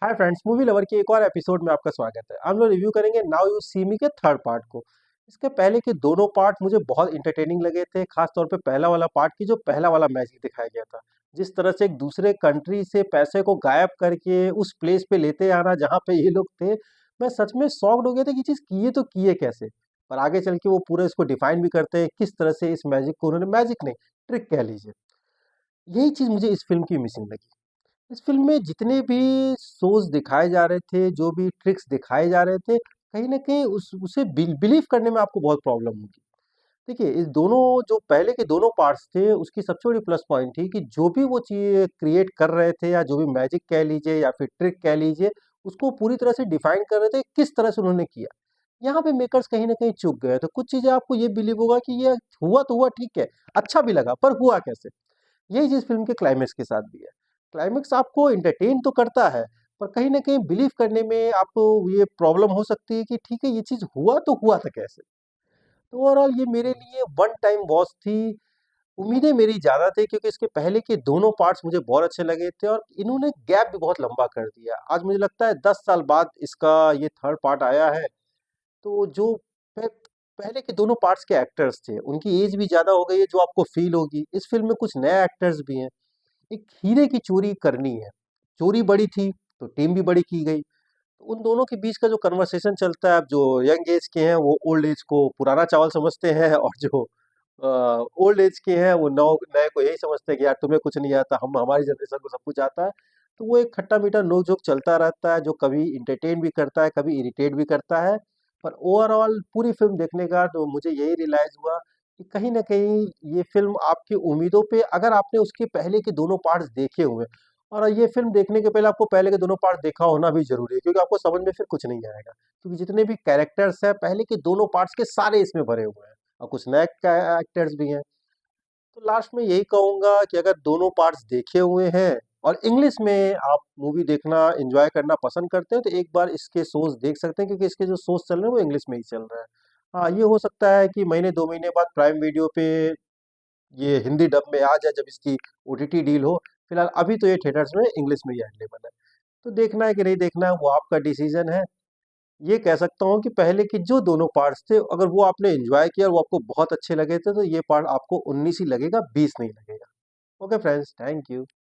Hi friends, movie lover के एक और एपिसोड में आपका स्वागत है। हम लोग रिव्यू करेंगे नाउ यू सी मी के थर्ड पार्ट को। इसके पहले के दोनों पार्ट मुझे बहुत इंटरटेनिंग लगे थे, खास तौर पे पहला वाला पार्ट की जो पहला वाला मैजिक दिखाया गया था। जिस तरह से एक दूसरे कंट्री से पैसे को गायब करके उस प्लेस पे लेते आना जहाँ पे ये लोग थे, मैं सच में शॉक्ड हो गया था कि चीज़ किए तो किए कैसे। पर आगे चल के वो पूरा इसको डिफाइन भी करते हैं किस तरह से इस मैजिक को उन्होंने, मैजिक नहीं, ट्रिक कह लीजिए। यही चीज़ मुझे इस फिल्म की मिसिंग लगी। इस फ़िल्म में जितने भी शोज़ दिखाए जा रहे थे, जो भी ट्रिक्स दिखाए जा रहे थे, कहीं न कहीं उस उसे बिलीव करने में आपको बहुत प्रॉब्लम होगी। देखिए, इस दोनों जो पहले के दोनों पार्ट्स थे, उसकी सबसे बड़ी प्लस पॉइंट थी कि जो भी वो चीज़ क्रिएट कर रहे थे या जो भी मैजिक कह लीजिए या फिर ट्रिक कह लीजिए, उसको पूरी तरह से डिफ़ाइन कर रहे थे, किस तरह से उन्होंने किया। यहाँ पे मेकर्स कहीं न कहीं चूक गए, तो कुछ चीज़ें आपको ये बिलीव होगा कि ये हुआ तो हुआ ठीक है, अच्छा भी लगा, पर हुआ कैसे? यही चीज़ फ़िल्म के क्लाइमेक्स के साथ भी है। क्लाइमेक्स आपको एंटरटेन तो करता है, पर कहीं न कहीं बिलीव करने में आपको ये प्रॉब्लम हो सकती है कि ठीक है, ये चीज़ हुआ तो हुआ था कैसे? तो ओवरऑल ये मेरे लिए वन टाइम वॉच थी। उम्मीदें मेरी ज़्यादा थी क्योंकि इसके पहले के दोनों पार्ट्स मुझे बहुत अच्छे लगे थे और इन्होंने गैप भी बहुत लंबा कर दिया। आज मुझे लगता है 10 साल बाद इसका ये थर्ड पार्ट आया है, तो जो प पहले के दोनों पार्ट्स के एक्टर्स थे, उनकी एज भी ज़्यादा हो गई है जो आपको फ़ील होगी। इस फ़िल्म में कुछ नए एक्टर्स भी हैं। एक हीरे की चोरी करनी है। चोरी बड़ी थी, तो टीम भी बड़ी की गई। तो उन दोनों के बीच का जो कन्वर्सेशन चलता है, अब जो यंग एज के हैं वो ओल्ड एज को पुराना चावल समझते हैं और जो ओल्ड एज के हैं वो नौ नए को यही समझते हैं कि यार तुम्हें कुछ नहीं आता, हम हमारी जनरेशन को सब कुछ आता है। तो वो एक खट्टा-मीठा नोक-झोंक चलता रहता है जो कभी एंटरटेन भी करता है, कभी इरिटेट भी करता है। पर ओवरऑल पूरी फ़िल्म देखने के बाद मुझे यही रियलाइज़ हुआ कि कहीं न कहीं ये फ़िल्म आपकी उम्मीदों पे, अगर आपने उसके पहले के दोनों पार्ट्स देखे हुए हैं और ये फ़िल्म देखने के पहले आपको पहले के दोनों पार्ट देखा होना भी ज़रूरी है, क्योंकि आपको समझ में फिर कुछ नहीं आएगा। क्योंकि जितने भी कैरेक्टर्स हैं, पहले के दोनों पार्ट्स के सारे इसमें भरे हुए हैं और कुछ नए कै एक्टर्स भी हैं। तो लास्ट में यही कहूँगा कि अगर दोनों पार्ट्स देखे हुए हैं और इंग्लिश में आप मूवी देखना, एन्जॉय करना पसंद करते हैं, तो एक बार इसके शोज़ देख सकते हैं क्योंकि इसके जो शोज़ चल रहे हैं, वो इंग्लिश में ही चल रहा है। हाँ, ये हो सकता है कि महीने 2 महीने बाद प्राइम वीडियो पे ये हिंदी डब में आ जाए जब इसकी ओटीटी डील हो। फिलहाल अभी तो ये थिएटर्स में इंग्लिश में ही अवेलेबल है। तो देखना है कि नहीं देखना है वो आपका डिसीजन है। ये कह सकता हूँ कि पहले के जो दोनों पार्ट्स थे, अगर वो आपने एन्जॉय किया और वो आपको बहुत अच्छे लगे थे, तो ये पार्ट आपको 19 ही लगेगा, 20 नहीं लगेगा। Okay friends, thank you.